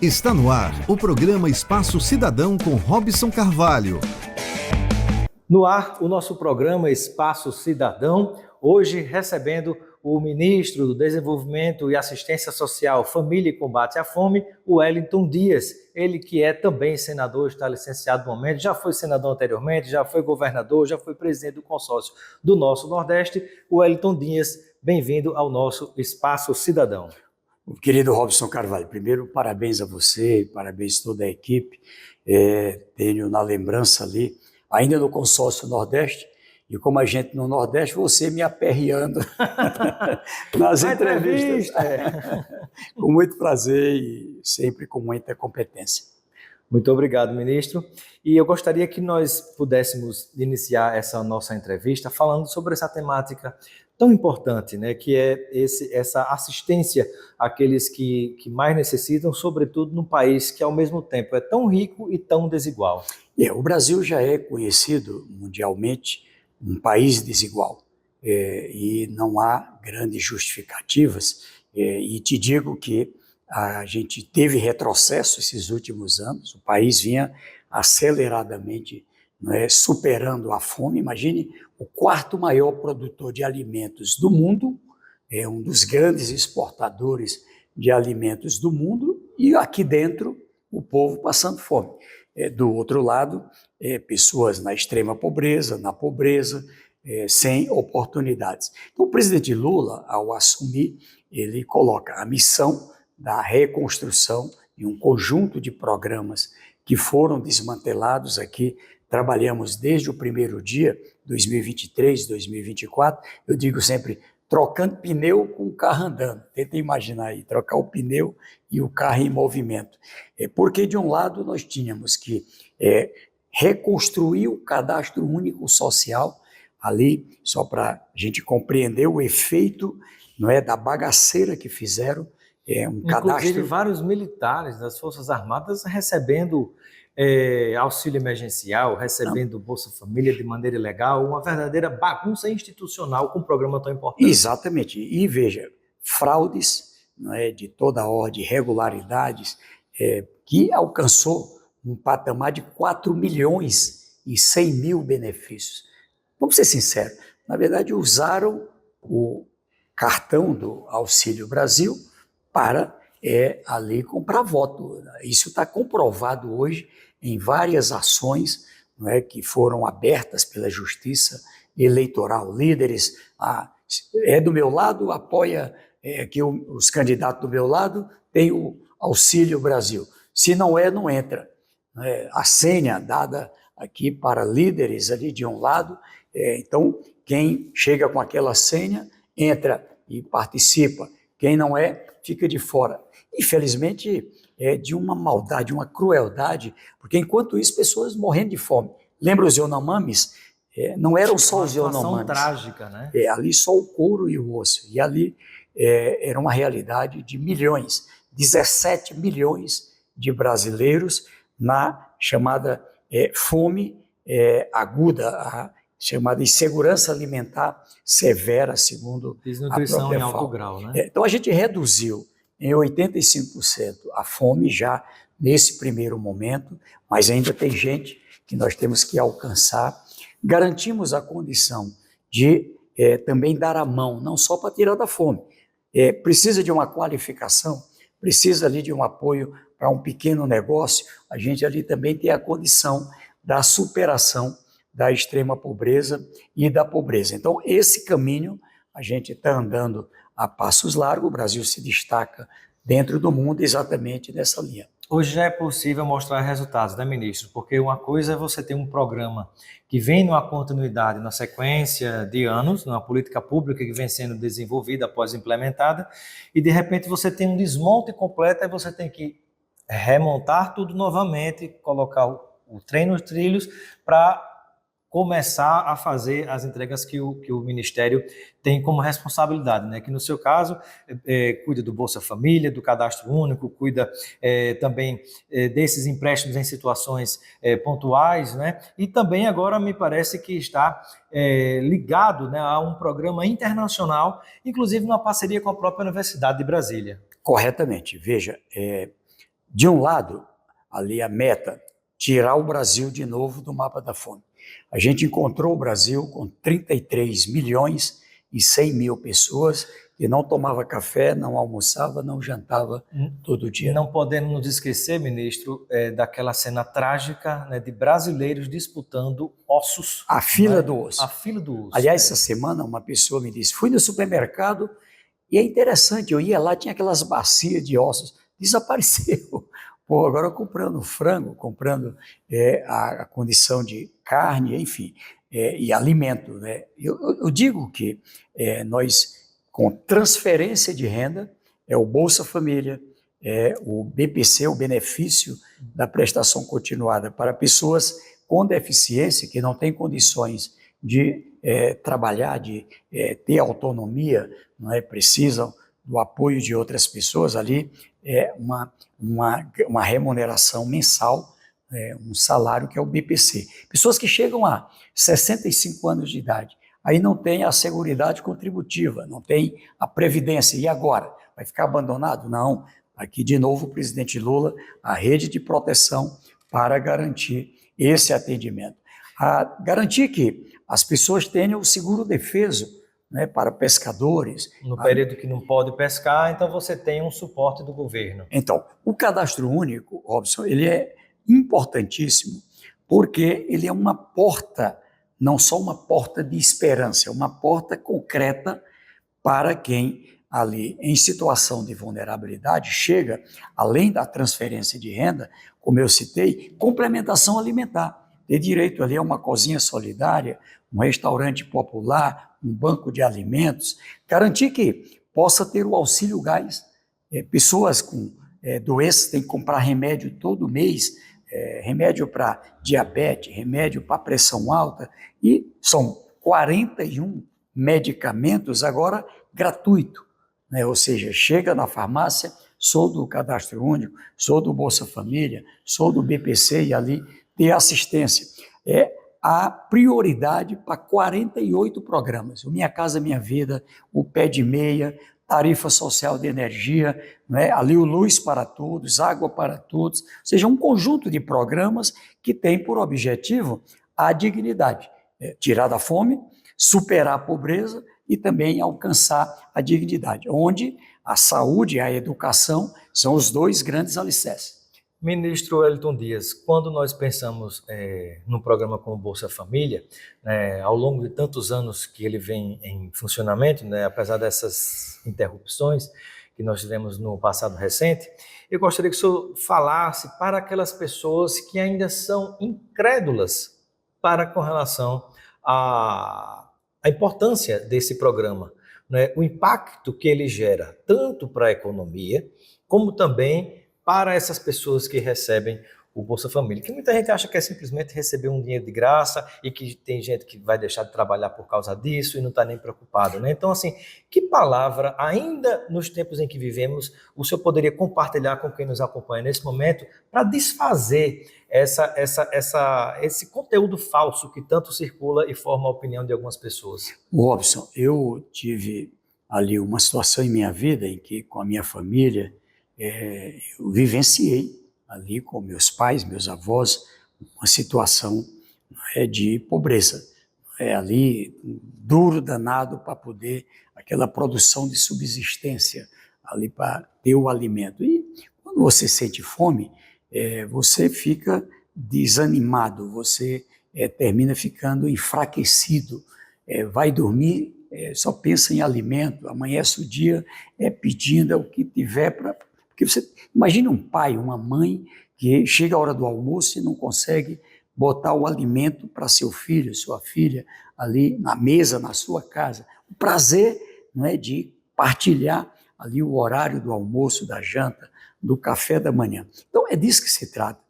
Está no ar o programa Espaço Cidadão com Robson Carvalho. No ar, o nosso programa Espaço Cidadão, hoje recebendo o ministro do Desenvolvimento e Assistência Social, Família e Combate à Fome, o Wellington Dias. Ele que é também senador, está licenciado no momento, já foi senador anteriormente, já foi governador, já foi presidente do consórcio do nosso Nordeste. O Wellington Dias, bem-vindo ao nosso Espaço Cidadão. Querido Robson Carvalho, primeiro parabéns a você, parabéns a toda a equipe. Tenho na lembrança ali, ainda no consórcio Nordeste, e como a gente no Nordeste, você me aperreando nas entrevistas. Com muito prazer e sempre com muita competência. Muito obrigado, ministro. E eu gostaria que nós pudéssemos iniciar essa nossa entrevista falando sobre essa temática tão importante, né, que é essa assistência àqueles que mais necessitam, sobretudo num país que, ao mesmo tempo, é tão rico e tão desigual. O Brasil já é conhecido mundialmente um país desigual e não há grandes justificativas. E te digo que a gente teve retrocesso esses últimos anos, o país vinha aceleradamente superando a fome. Imagine, o quarto maior produtor de alimentos do mundo, é um dos grandes exportadores de alimentos do mundo, e aqui dentro o povo passando fome. Do outro lado, pessoas na extrema pobreza, na pobreza, sem oportunidades. Então, o presidente Lula, ao assumir, ele coloca a missão da reconstrução de um conjunto de programas que foram desmantelados aqui. Trabalhamos desde o primeiro dia, 2023, 2024, eu digo sempre, trocando pneu com o carro andando. Tenta imaginar aí, trocar o pneu e o carro em movimento. Porque, de um lado, nós tínhamos que reconstruir o cadastro único social, ali, só para a gente compreender o efeito da bagaceira que fizeram. Inclusive, vários militares das Forças Armadas recebendo auxílio emergencial, recebendo Bolsa Família de maneira ilegal, uma verdadeira bagunça institucional com um programa tão importante. Exatamente. E veja, fraudes de toda a ordem, irregularidades, que alcançou um patamar de 4 milhões e 100 mil benefícios. Vamos ser sinceros, na verdade usaram o cartão do Auxílio Brasil para ali comprar voto. Isso está comprovado hoje em várias ações que foram abertas pela Justiça Eleitoral. Líderes, do meu lado, apoia que os candidatos do meu lado têm o Auxílio Brasil. Se não não entra. A senha dada aqui para líderes ali de um lado, então quem chega com aquela senha entra e participa. Quem não fica de fora. Infelizmente, é de uma maldade, uma crueldade, porque enquanto isso, pessoas morrendo de fome. Lembra os Yanomamis? Não eram só os Yanomamis. Uma situação trágica, né? Ali só o couro e o osso. E ali era uma realidade de milhões, 17 milhões de brasileiros na chamada fome aguda, a chamada insegurança alimentar severa, segundo desnutrição a própria em alto FAO. grau, né? Então, a gente reduziu em 85% a fome já nesse primeiro momento, mas ainda tem gente que nós temos que alcançar. Garantimos a condição de também dar a mão, não só para tirar da fome. Precisa de uma qualificação, precisa ali de um apoio para um pequeno negócio, a gente ali também tem a condição da superação da extrema pobreza e da pobreza. Então, esse caminho a gente está andando a passos largos. O Brasil se destaca dentro do mundo exatamente nessa linha. Hoje já é possível mostrar resultados, né, ministro? Porque uma coisa é você ter um programa que vem numa continuidade, na sequência de anos, numa política pública que vem sendo desenvolvida após implementada, e de repente você tem um desmonte completo e você tem que remontar tudo novamente, colocar o trem nos trilhos para começar a fazer as entregas que o Ministério tem como responsabilidade, né? Que no seu caso cuida do Bolsa Família, do Cadastro Único, cuida também desses empréstimos em situações pontuais, né? E também agora me parece que está ligado, né, a um programa internacional, inclusive numa parceria com a própria Universidade de Brasília. Corretamente. Veja, de um lado, ali a meta, tirar o Brasil de novo do mapa da fome. A gente encontrou o Brasil com 33 milhões e 100 mil pessoas que não tomava café, não almoçava, não jantava todo dia. Não podemos nos esquecer, ministro, daquela cena trágica, né, de brasileiros disputando ossos. A fila né? do osso. A fila do osso. Aliás, essa semana uma pessoa me disse, fui no supermercado e é interessante, eu ia lá, tinha aquelas bacias de ossos, desapareceu. Pô, agora comprando frango, comprando a condição de carne, enfim, e alimento. Né? Eu digo que nós, com transferência de renda, o Bolsa Família, o BPC, o benefício da prestação continuada para pessoas com deficiência, que não têm condições de trabalhar, de ter autonomia, não é? Precisam do apoio de outras pessoas ali, uma remuneração mensal, um salário que é o BPC. Pessoas que chegam a 65 anos de idade, aí não tem a seguridade contributiva, não tem a previdência. E agora? Vai ficar abandonado? Não. Aqui, de novo, o presidente Lula, a rede de proteção para garantir esse atendimento. Garantir que as pessoas tenham o seguro defeso, né, para pescadores. No período que não pode pescar, então você tem um suporte do governo. Então, o cadastro único, Robson, ele é importantíssimo porque ele é uma porta, não só uma porta de esperança, é uma porta concreta para quem ali em situação de vulnerabilidade chega, além da transferência de renda, como eu citei, complementação alimentar. Ter direito ali a uma cozinha solidária, um restaurante popular, um banco de alimentos, garantir que possa ter o auxílio gás. Pessoas com doenças têm que comprar remédio todo mês, remédio para diabetes, remédio para pressão alta, e são 41 medicamentos agora gratuito, né? Ou seja, chega na farmácia, sou do Cadastro Único, sou do Bolsa Família, sou do BPC e ali ter assistência. A prioridade para 48 programas, o Minha Casa Minha Vida, o Pé de Meia, Tarifa Social de Energia, né? Ali o Luz para Todos, Água para Todos, ou seja, um conjunto de programas que tem por objetivo a dignidade, tirar da fome, superar a pobreza e também alcançar a dignidade, onde a saúde e a educação são os dois grandes alicerces. Ministro Wellington Dias, quando nós pensamos num programa como Bolsa Família, ao longo de tantos anos que ele vem em funcionamento, apesar dessas interrupções que nós tivemos no passado recente, eu gostaria que o senhor falasse para aquelas pessoas que ainda são incrédulas com relação à importância desse programa, o impacto que ele gera, tanto para a economia, como também para essas pessoas que recebem o Bolsa Família, que muita gente acha que é simplesmente receber um dinheiro de graça e que tem gente que vai deixar de trabalhar por causa disso e não está nem preocupado, né? Então, assim, que palavra, ainda nos tempos em que vivemos, o senhor poderia compartilhar com quem nos acompanha nesse momento para desfazer esse conteúdo falso que tanto circula e forma a opinião de algumas pessoas? Robson, eu tive ali uma situação em minha vida em que, com a minha família, eu vivenciei ali com meus pais, meus avós, uma situação de pobreza. Ali, duro, danado, para poder, aquela produção de subsistência, ali para ter o alimento. E quando você sente fome, você fica desanimado, você termina ficando enfraquecido, vai dormir, só pensa em alimento, amanhece o dia pedindo o que tiver para... Porque você imagina um pai, uma mãe que chega a hora do almoço e não consegue botar o alimento para seu filho, sua filha, ali na mesa, na sua casa. O prazer, não é, de partilhar ali o horário do almoço, da janta, do café da manhã. Então, é disso que se trata.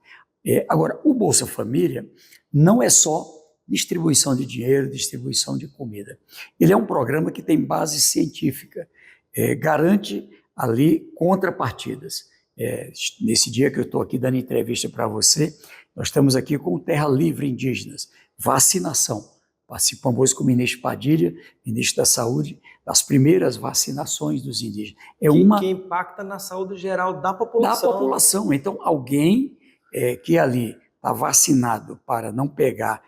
Agora, o Bolsa Família não é só distribuição de dinheiro, distribuição de comida. Ele é um programa que tem base científica, garante ali contrapartidas. Nesse dia que eu estou aqui dando entrevista para você, nós estamos aqui com o Terra Livre Indígenas, vacinação. Participamos hoje com o ministro Padilha, ministro da Saúde, das primeiras vacinações dos indígenas. Que impacta na saúde geral da população. Da população. Então, alguém que ali está vacinado para não pegar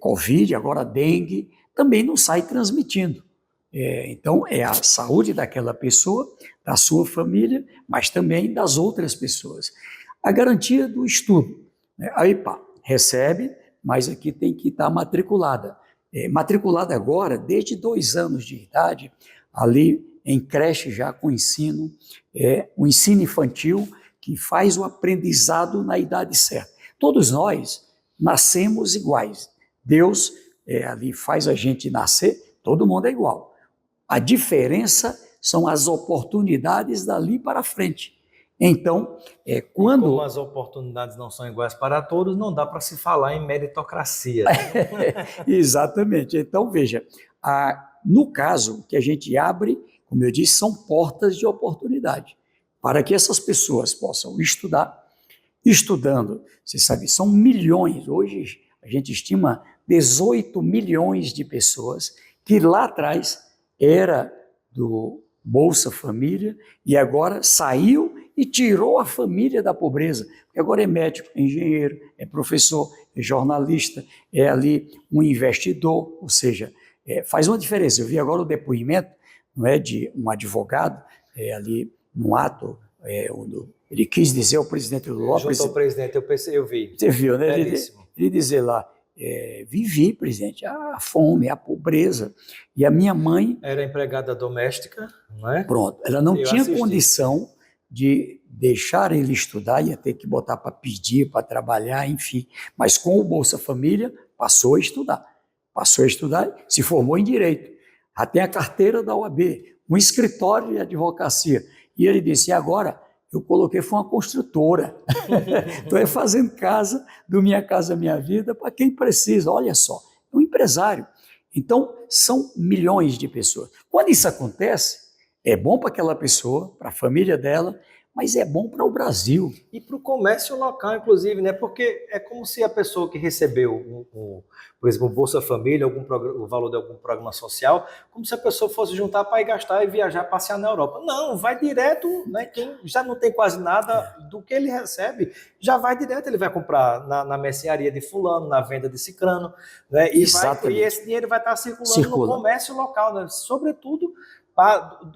Covid, agora dengue, também não sai transmitindo. Então, é a saúde daquela pessoa, da sua família, mas também das outras pessoas. A garantia do estudo. A IPA recebe, mas aqui tem que estar matriculada. Matriculada agora, desde 2 anos de idade, ali em creche já com ensino, o ensino infantil, que faz o aprendizado na idade certa. Todos nós nascemos iguais. Deus ali faz a gente nascer, todo mundo é igual. A diferença são as oportunidades dali para frente. Então, quando... Como as oportunidades não são iguais para todos, não dá para se falar em meritocracia. Né? Exatamente. Então, veja, no caso que a gente abre, como eu disse, são portas de oportunidade para que essas pessoas possam estudar. Estudando, você sabe, são milhões, hoje a gente estima 18 milhões de pessoas que lá atrás era do Bolsa Família e agora saiu e tirou a família da pobreza, porque agora é médico, é engenheiro, é professor, é jornalista, é ali um investidor, ou seja, faz uma diferença. Eu vi agora o depoimento, não é, de um advogado, ali no ato, ele quis dizer ao presidente Lula... Junto ao presidente, eu vi. Você viu, né? Ele dizer lá, vivi, presidente, a fome, a pobreza, e a minha mãe... Era empregada doméstica, não é? Pronto, ela não tinha condição de deixar ele estudar, ia ter que botar para pedir, para trabalhar, enfim. Mas com o Bolsa Família, passou a estudar, se formou em Direito, já tem a carteira da OAB, um escritório de advocacia. E ele disse, e agora eu coloquei, foi uma construtora. Estou fazendo casa, do Minha Casa Minha Vida, para quem precisa. Olha só, é um empresário. Então, são milhões de pessoas. Quando isso acontece, é bom para aquela pessoa, para a família dela, mas é bom para o Brasil. E para o comércio local, inclusive, né? Porque é como se a pessoa que recebeu, por exemplo, o Bolsa Família, o valor de algum programa social, como se a pessoa fosse juntar para ir gastar e viajar, passear na Europa. Não, vai direto, né? Quem já não tem quase nada do que ele recebe, já vai direto, ele vai comprar na mercearia de fulano, na venda de cicrano, né? E esse dinheiro vai estar circulando no comércio local, né? Sobretudo,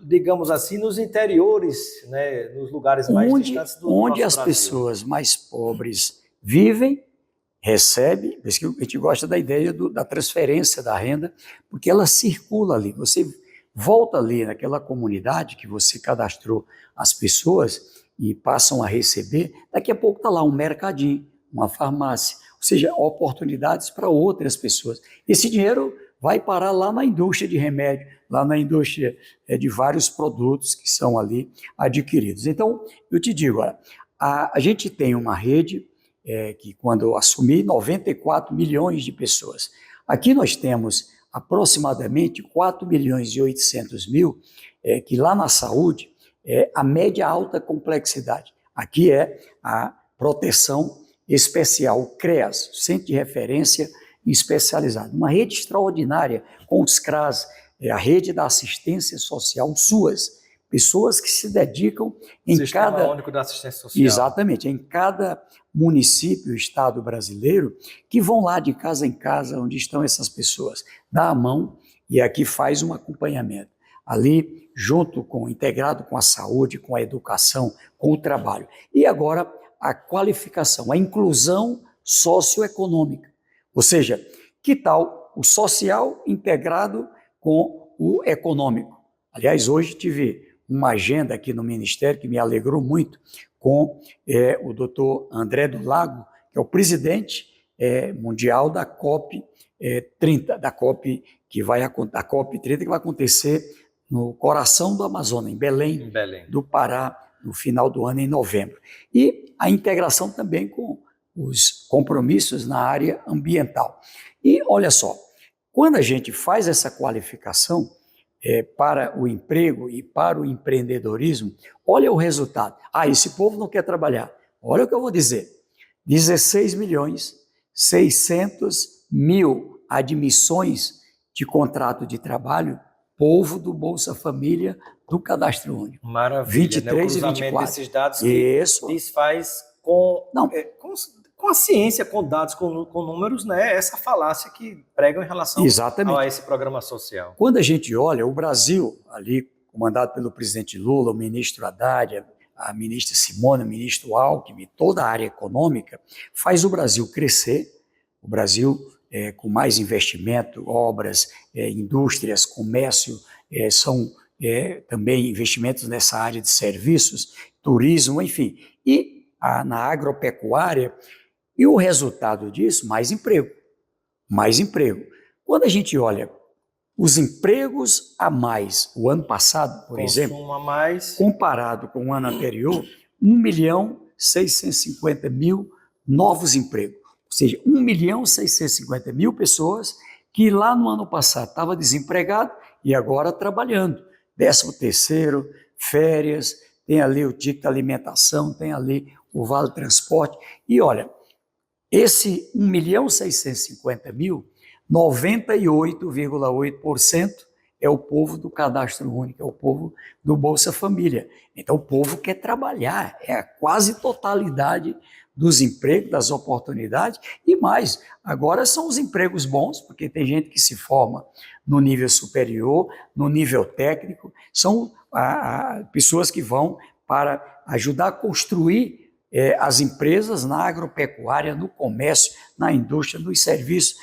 digamos assim, nos interiores, né, nos lugares mais distantes do onde as Brasil. Pessoas mais pobres vivem, recebem, por isso que a gente gosta da ideia da transferência da renda, porque ela circula ali, você volta ali naquela comunidade que você cadastrou as pessoas e passam a receber, daqui a pouco está lá um mercadinho, uma farmácia, ou seja, oportunidades para outras pessoas. Esse dinheiro vai parar lá na indústria de remédio, lá na indústria de vários produtos que são ali adquiridos. Então, eu te digo, a gente tem uma rede que, quando eu assumi, 94 milhões de pessoas. Aqui nós temos aproximadamente 4 milhões e 800 mil, que lá na saúde é a média alta complexidade. Aqui é a proteção especial, o CREAS, Centro de Referência Especializado. Uma rede extraordinária com os CRAS, a rede da assistência social, SUAS, pessoas que se dedicam em Sistema Único da Assistência Social. Exatamente, em cada município, estado brasileiro, que vão lá de casa em casa, onde estão essas pessoas, dá a mão e aqui faz um acompanhamento. Ali, integrado com a saúde, com a educação, com o trabalho. E agora, a qualificação, a inclusão socioeconômica. Ou seja, que tal o social integrado com o econômico? Aliás, hoje tive uma agenda aqui no Ministério que me alegrou muito com o doutor André do Lago, que é o presidente mundial da COP30, da COP30 que vai acontecer no coração do Amazonas, em Belém, do Pará, no final do ano, em novembro. E a integração também com os compromissos na área ambiental. E olha só, quando a gente faz essa qualificação para o emprego e para o empreendedorismo, olha o resultado. Esse povo não quer trabalhar. Olha o que eu vou dizer. 16 milhões 600 mil admissões de contrato de trabalho povo do Bolsa Família do Cadastro Único. Maravilha. 23 né? O e cruzamento 24. desses dados que Isso. desfaz com, Não. com a ciência, com dados, com números, né? Essa falácia que pregam em relação Exatamente. a esse programa social. Quando a gente olha o Brasil, ali comandado pelo presidente Lula, o ministro Haddad, a ministra Simone, o ministro Alckmin, toda a área econômica, faz o Brasil crescer, o Brasil com mais investimento, obras, indústrias, comércio, são também investimentos nessa área de serviços, turismo, enfim, e na agropecuária, e o resultado disso, mais emprego, mais emprego. Quando a gente olha os empregos a mais o ano passado, por exemplo, a mais, comparado com o ano anterior, 1.650.000 novos empregos. Ou seja, 1.650.000 pessoas que lá no ano passado estavam desempregadas e agora trabalhando. 13º, férias, tem ali o ticket de alimentação, tem ali o vale transporte. E olha, esse 1.650.000, 98,8% é o povo do Cadastro Único, é o povo do Bolsa Família. Então, o povo quer trabalhar, é a quase totalidade dos empregos, das oportunidades, e mais, agora são os empregos bons, porque tem gente que se forma no nível superior, no nível técnico, são pessoas que vão para ajudar a construir as empresas na agropecuária, no comércio, na indústria, nos serviços,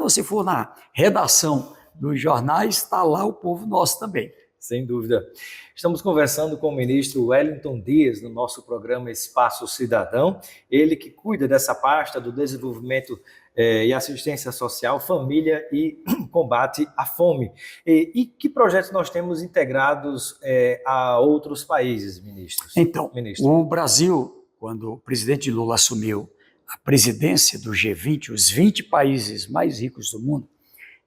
se for na redação dos jornais, está lá o povo nosso também. Sem dúvida. Estamos conversando com o ministro Wellington Dias, no nosso programa Espaço Cidadão, ele que cuida dessa pasta do desenvolvimento e assistência social, família e combate à fome. E que projetos nós temos integrados a outros países, ministros? Então, o Brasil, quando o presidente Lula assumiu a presidência do G20, os 20 países mais ricos do mundo,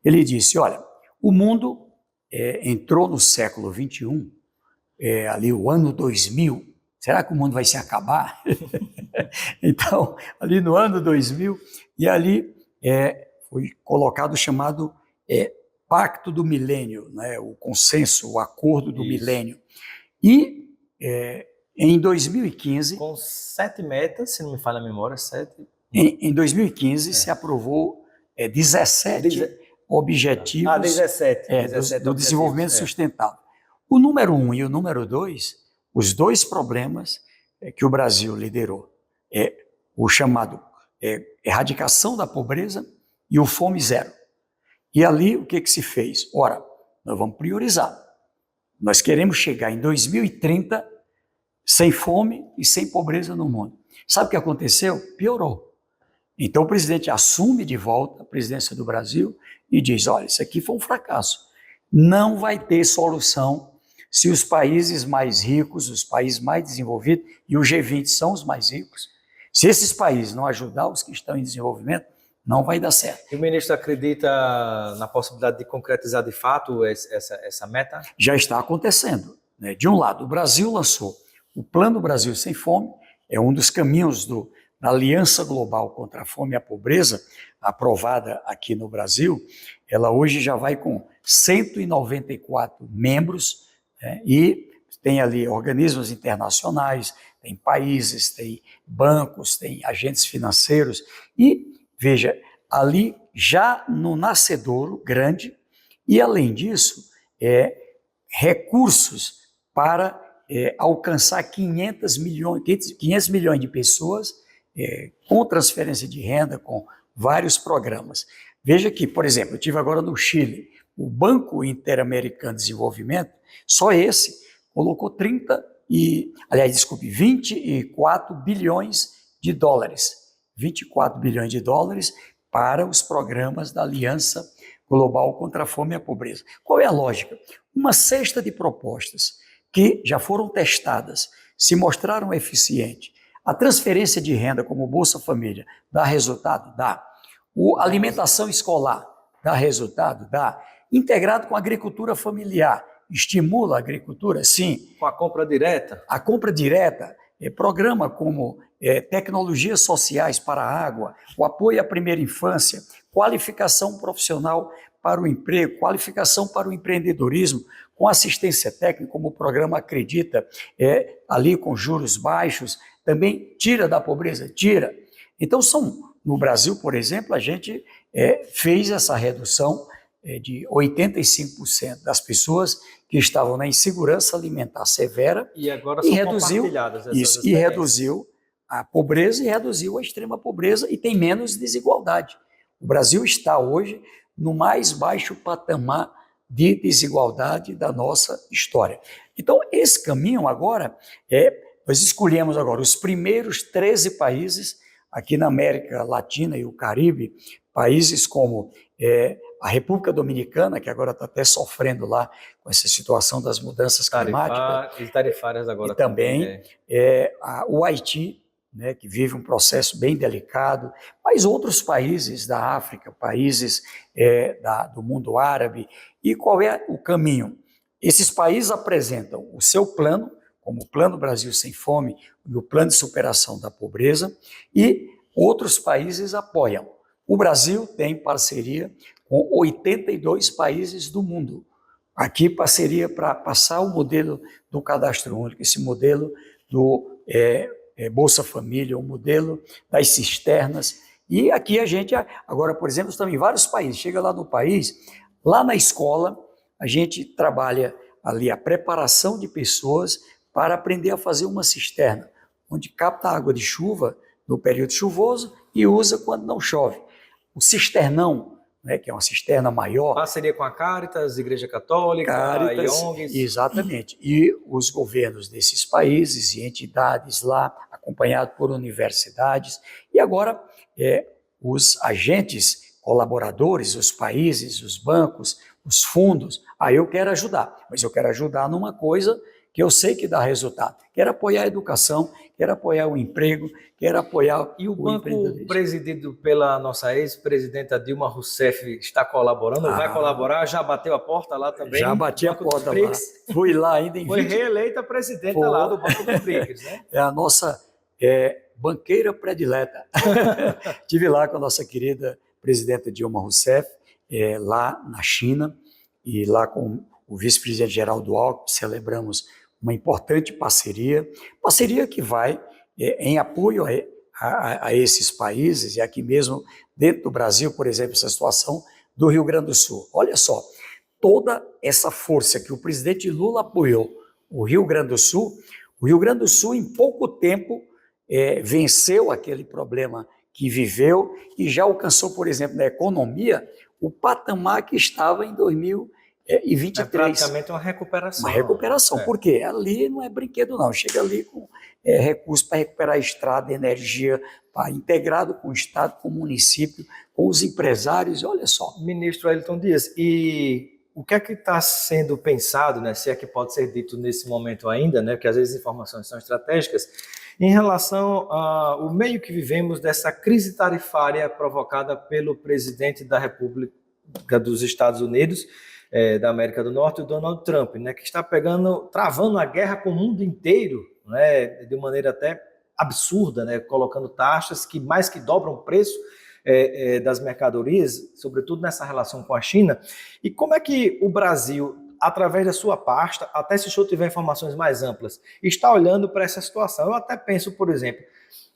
ele disse, olha, o mundo entrou no século XXI, ali o ano 2000, será que o mundo vai se acabar? Então, ali no ano 2000, e ali foi colocado o chamado Pacto do Milênio, né, o consenso, o acordo do milênio. E em 2015... Com 7 metas, se não me falha a memória, 7... Em 2015 se aprovou 17 objetivos 17 do desenvolvimento sustentável. O número 1 e o número 2, os dois problemas que o Brasil liderou, o chamado erradicação da pobreza e o fome zero. E ali o que se fez? Ora, nós vamos priorizar. Nós queremos chegar em 2030 sem fome e sem pobreza no mundo. Sabe o que aconteceu? Piorou. Então o presidente assume de volta a presidência do Brasil e diz, olha, isso aqui foi um fracasso. Não vai ter solução se os países mais ricos, os países mais desenvolvidos, e o G20 são os mais ricos, se esses países não ajudar os que estão em desenvolvimento, não vai dar certo. E o ministro acredita na possibilidade de concretizar de fato essa meta? Já está acontecendo, né? De um lado, o Brasil lançou o Plano Brasil Sem Fome, é um dos caminhos da Aliança Global contra a Fome e a Pobreza, aprovada aqui no Brasil. Ela hoje já vai com 194 membros, né? E tem ali organismos internacionais, tem países, tem bancos, tem agentes financeiros. E, veja, ali já no nascedouro grande, e além disso, recursos para alcançar 500 milhões de pessoas com transferência de renda, com vários programas. Veja que, por exemplo, eu estive agora no Chile, o Banco Interamericano de Desenvolvimento, só esse colocou 24 bilhões de dólares. 24 bilhões de dólares para os programas da Aliança Global contra a Fome e a Pobreza. Qual é a lógica? Uma cesta de propostas que já foram testadas, se mostraram eficientes. A transferência de renda, como Bolsa Família, dá resultado? Dá. A alimentação escolar dá resultado? Dá. Integrado com a agricultura familiar, estimula a agricultura? Sim. Com a compra direta? A compra direta, programa como tecnologias sociais para a água, o apoio à primeira infância, qualificação profissional para o emprego, qualificação para o empreendedorismo, com assistência técnica, como o programa Acredita, ali com juros baixos, também tira da pobreza, tira. Então, no Brasil, por exemplo, a gente fez essa redução de 85% das pessoas que estavam na insegurança alimentar severa e agora são compartilhadas essas isso, e reduziu a pobreza e reduziu a extrema pobreza e tem menos desigualdade. O Brasil está hoje no mais baixo patamar de desigualdade da nossa história. Então, esse caminho agora, nós escolhemos agora os primeiros 13 países aqui na América Latina e o Caribe, países como a República Dominicana, que agora está até sofrendo lá com essa situação das mudanças climáticas. E tarifárias agora. E também o Haiti, né, que vive um processo bem delicado, mas outros países da África, países do mundo árabe. E qual é o caminho? Esses países apresentam o seu plano, como o Plano Brasil Sem Fome e o Plano de Superação da Pobreza, e outros países apoiam. O Brasil tem parceria com 82 países do mundo. Aqui, parceria para passar o modelo do cadastro único, esse modelo do Bolsa Família, o modelo das cisternas. E aqui a gente, agora, por exemplo, estamos em vários países. Chega lá no país, lá na escola, a gente trabalha ali a preparação de pessoas para aprender a fazer uma cisterna, onde capta água de chuva no período chuvoso e usa quando não chove. O cisternão, né, que é uma cisterna maior. Parceria com a Caritas, Igreja Católica, Caritas, ONGs. Exatamente. E os governos desses países e entidades lá, acompanhado por universidades. E agora, os agentes colaboradores, os países, os bancos, os fundos. Eu quero ajudar, mas eu quero ajudar numa coisa que eu sei que dá resultado. Quero apoiar a educação, quero apoiar o emprego, quero apoiar o banco presidido pela nossa ex-presidenta Dilma Rousseff está colaborando, vai colaborar, já bateu a porta lá também? Já bati a porta lá, fui lá ainda em Foi reeleita presidenta lá do Banco do BRICS, né? É a nossa banqueira predileta. Estive lá com a nossa querida presidenta Dilma Rousseff, lá na China, e lá com o vice-presidente Geraldo Alckmin, celebramos uma importante parceria que vai em apoio a esses países, e aqui mesmo dentro do Brasil, por exemplo, essa situação do Rio Grande do Sul. Olha só, toda essa força que o presidente Lula apoiou o Rio Grande do Sul em pouco tempo venceu aquele problema que viveu e já alcançou, por exemplo, na economia, o patamar que estava em 2023. É praticamente uma recuperação. Uma recuperação, porque ali não é brinquedo não, chega ali com recursos para recuperar a estrada, energia, integrado com o Estado, com o município, com os empresários, olha só. Ministro Ailton Dias, e o que é que está sendo pensado, né, se é que pode ser dito nesse momento ainda, né, porque às vezes as informações são estratégicas, em relação ao meio que vivemos dessa crise tarifária provocada pelo presidente da República dos Estados Unidos, da América do Norte, o Donald Trump, né, que está travando a guerra com o mundo inteiro, né, de maneira até absurda, né, colocando taxas que mais que dobram o preço das mercadorias, sobretudo nessa relação com a China. E como é que o Brasil, através da sua pasta, até se o senhor tiver informações mais amplas, está olhando para essa situação? Eu até penso, por exemplo,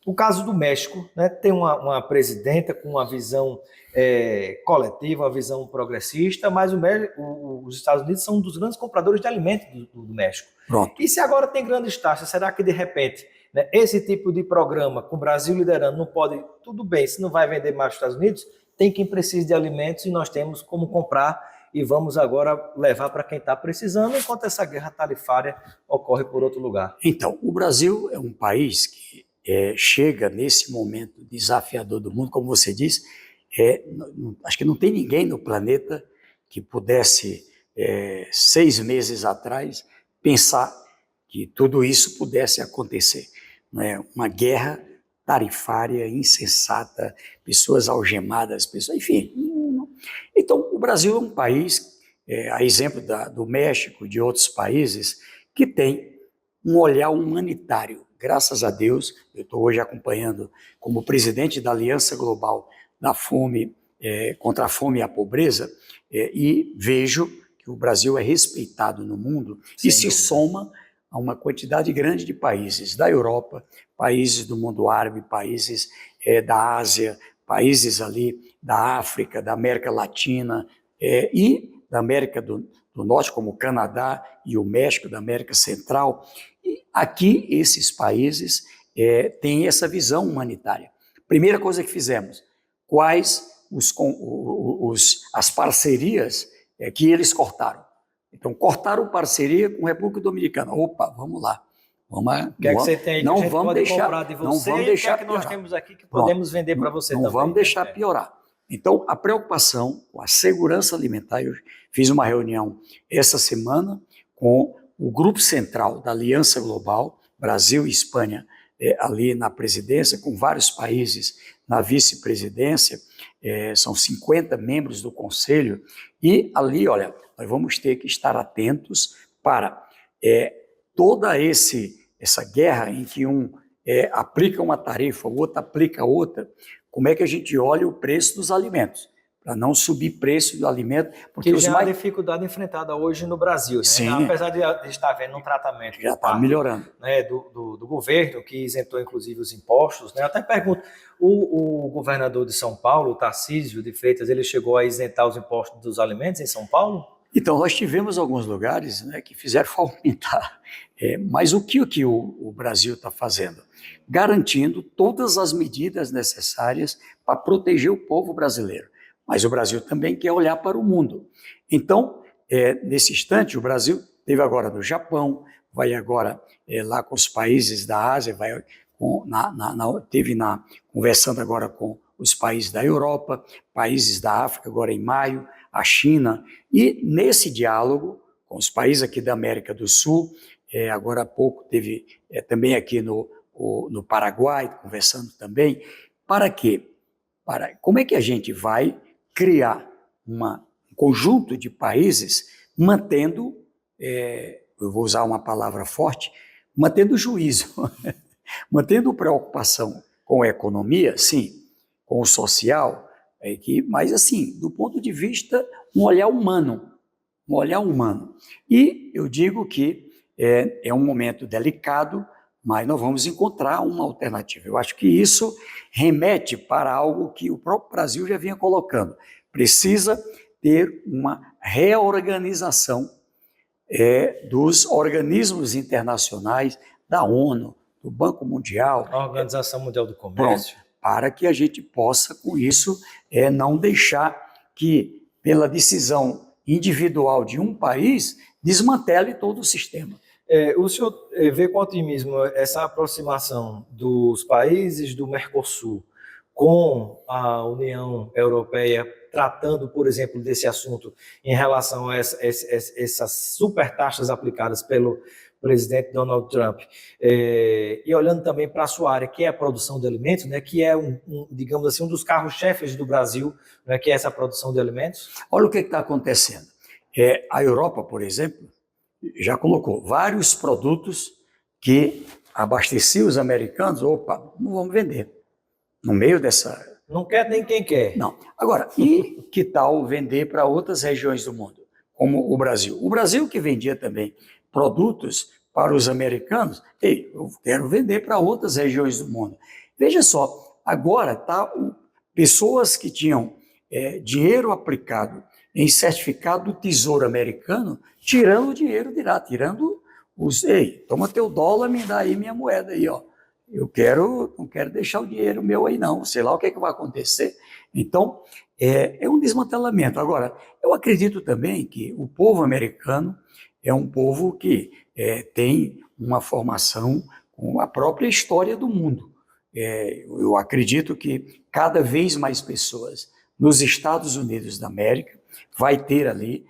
o caso do México, né, tem uma presidenta com uma visão coletiva, uma visão progressista, mas os Estados Unidos são um dos grandes compradores de alimentos do México. Pronto. E se agora tem grandes taxas, será que de repente, né, esse tipo de programa, com o Brasil liderando, não pode, tudo bem, se não vai vender mais nos Estados Unidos, tem quem precisa de alimentos e nós temos como comprar e vamos agora levar para quem está precisando, enquanto essa guerra tarifária ocorre por outro lugar? Então, o Brasil é um país que chega nesse momento desafiador do mundo, como você disse, acho que não tem ninguém no planeta que pudesse, 6 meses atrás, pensar que tudo isso pudesse acontecer. Né? Uma guerra tarifária insensata, pessoas algemadas, enfim. Então, o Brasil é um país, a exemplo do México, de outros países, que tem um olhar humanitário. Graças a Deus, eu estou hoje acompanhando como presidente da Aliança Global da Fome contra a fome e a pobreza, e vejo que o Brasil é respeitado no mundo e se soma a uma quantidade grande de países da Europa, países do mundo árabe, países da Ásia, países ali da África, da América Latina e da América do Norte, como o Canadá e o México, da América Central. E aqui esses países têm essa visão humanitária. Primeira coisa que fizemos, quais as parcerias que eles cortaram. Então, cortaram parceria com a República Dominicana. Opa, vamos lá. O que é que você tem aí que não a gente vamos pode deixar, comprar de você? não vamos deixar o que é que nós temos aqui que podemos vender para você também? Não vamos deixar piorar. Então, a preocupação com a segurança alimentar, eu fiz uma reunião essa semana com o Grupo Central da Aliança Global, Brasil e Espanha, ali na presidência, com vários países na vice-presidência, são 50 membros do Conselho, e ali, olha, nós vamos ter que estar atentos para toda essa guerra em que um aplica uma tarifa, o outro aplica outra, como é que a gente olha o preço dos alimentos, para não subir preço do alimento. Porque que já é uma dificuldade enfrentada hoje no Brasil, né? Sim. Apesar de estar havendo um tratamento já está melhorando, né, do governo, que isentou inclusive os impostos, né? Eu até pergunto, o governador de São Paulo, o Tarcísio de Freitas, ele chegou a isentar os impostos dos alimentos em São Paulo? Então, nós tivemos alguns lugares, né, que fizeram aumentar, mas o que o Brasil está fazendo? Garantindo todas as medidas necessárias para proteger o povo brasileiro. Mas o Brasil também quer olhar para o mundo. Então, nesse instante, o Brasil teve agora no Japão, vai agora lá com os países da Ásia, conversando agora com os países da Europa, países da África, agora em maio, a China, e nesse diálogo com os países aqui da América do Sul, agora há pouco teve também aqui no Paraguai, conversando também, para quê? Como é que a gente vai criar um conjunto de países mantendo, eu vou usar uma palavra forte, mantendo juízo, mantendo preocupação com a economia, sim, com o social, mas assim, do ponto de vista, um olhar humano. E eu digo que é um momento delicado, mas nós vamos encontrar uma alternativa. Eu acho que isso remete para algo que o próprio Brasil já vinha colocando. Precisa ter uma reorganização dos organismos internacionais, da ONU, do Banco Mundial. A Organização Mundial do Comércio. Pronto, para que a gente possa, com isso, não deixar que, pela decisão individual de um país, desmantele todo o sistema. O senhor vê com otimismo essa aproximação dos países do Mercosul com a União Europeia, tratando, por exemplo, desse assunto em relação a essas super taxas aplicadas pelo presidente Donald Trump, e olhando também para a sua área, que é a produção de alimentos, né, que é, digamos assim, um dos carros-chefes do Brasil, né, que é essa produção de alimentos? Olha o que está acontecendo. A Europa, por exemplo, já colocou vários produtos que abasteciam os americanos, opa, não vamos vender. No meio dessa... Não quer nem quem quer. Não. Agora, e que tal vender para outras regiões do mundo, como o Brasil? O Brasil que vendia também produtos para os americanos, eu quero vender para outras regiões do mundo. Veja só, agora pessoas que tinham dinheiro aplicado em certificado do Tesouro Americano, tirando o dinheiro de lá, toma teu dólar, me dá aí minha moeda aí, ó. Não quero deixar o dinheiro meu aí não, sei lá o que vai acontecer. Então, é um desmantelamento. Agora, eu acredito também que o povo americano é um povo que tem uma formação com a própria história do mundo. Eu acredito que cada vez mais pessoas nos Estados Unidos da América vai ter ali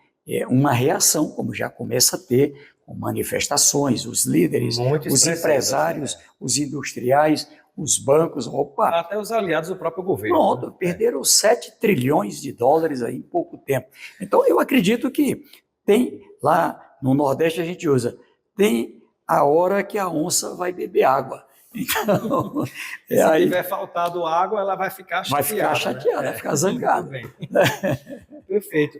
uma reação, como já começa a ter, com manifestações, os líderes, os empresários, os industriais, os bancos, até os aliados do próprio governo. Pronto, perderam 7 trilhões de dólares aí em pouco tempo. Então, eu acredito que tem, lá no Nordeste a gente usa, tem a hora que a onça vai beber água. Então, Se aí tiver faltado água, ela vai ficar chateada. vai ficar chateada, né? vai ficar zangada. Muito bem. Perfeito.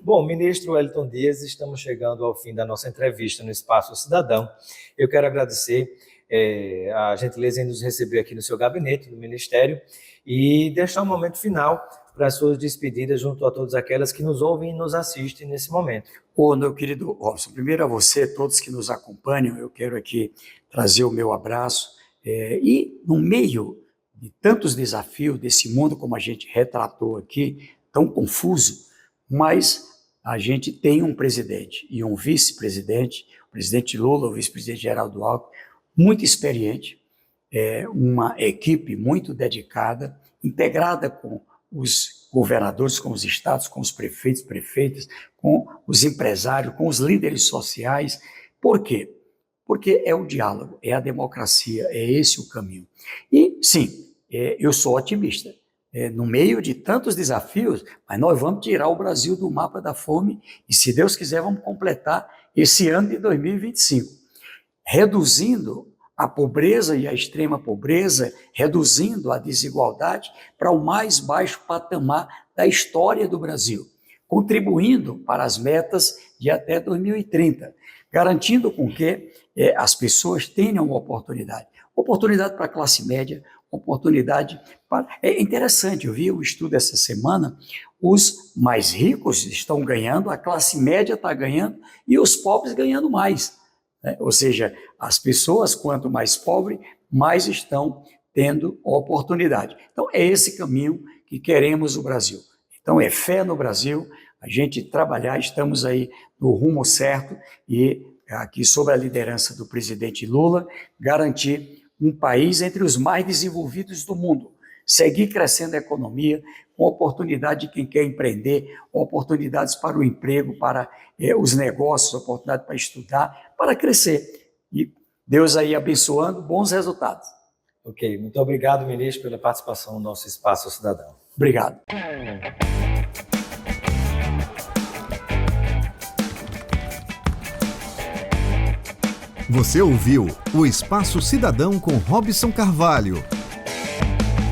Bom, ministro Wellington Dias, estamos chegando ao fim da nossa entrevista no Espaço Cidadão. Eu quero agradecer a gentileza em nos receber aqui no seu gabinete, no Ministério, e deixar um momento final para as suas despedidas junto a todas aquelas que nos ouvem e nos assistem nesse momento. Meu querido Robson, primeiro a você, todos que nos acompanham, eu quero aqui trazer o meu abraço. E no meio de tantos desafios desse mundo, como a gente retratou aqui, tão confuso, mas a gente tem um presidente e um vice-presidente, o presidente Lula, o vice-presidente Geraldo Alckmin, muito experiente, uma equipe muito dedicada, integrada com os governadores, com os estados, com os prefeitos, prefeitas, com os empresários, com os líderes sociais. Por quê? Porque é o diálogo, é a democracia, é esse o caminho. E, sim, eu sou otimista. No meio de tantos desafios, mas nós vamos tirar o Brasil do mapa da fome e, se Deus quiser, vamos completar esse ano de 2025, reduzindo a pobreza e a extrema pobreza, reduzindo a desigualdade para o mais baixo patamar da história do Brasil, contribuindo para as metas de até 2030, garantindo com que as pessoas tenham oportunidade para a classe média, oportunidade para... É interessante, eu vi o estudo essa semana, os mais ricos estão ganhando, a classe média está ganhando e os pobres ganhando mais. Ou seja, as pessoas, quanto mais pobres, mais estão tendo oportunidade. Então, é esse caminho que queremos o Brasil. Então, é fé no Brasil, a gente trabalhar, estamos aí no rumo certo e aqui sob a liderança do presidente Lula, garantir um país entre os mais desenvolvidos do mundo, seguir crescendo a economia, com oportunidade de quem quer empreender, oportunidades para o emprego, para os negócios, oportunidade para estudar, para crescer. E Deus aí abençoando, bons resultados. Ok, muito obrigado, ministro, pela participação no nosso Espaço Cidadão. Obrigado. Você ouviu o Espaço Cidadão com Robson Carvalho.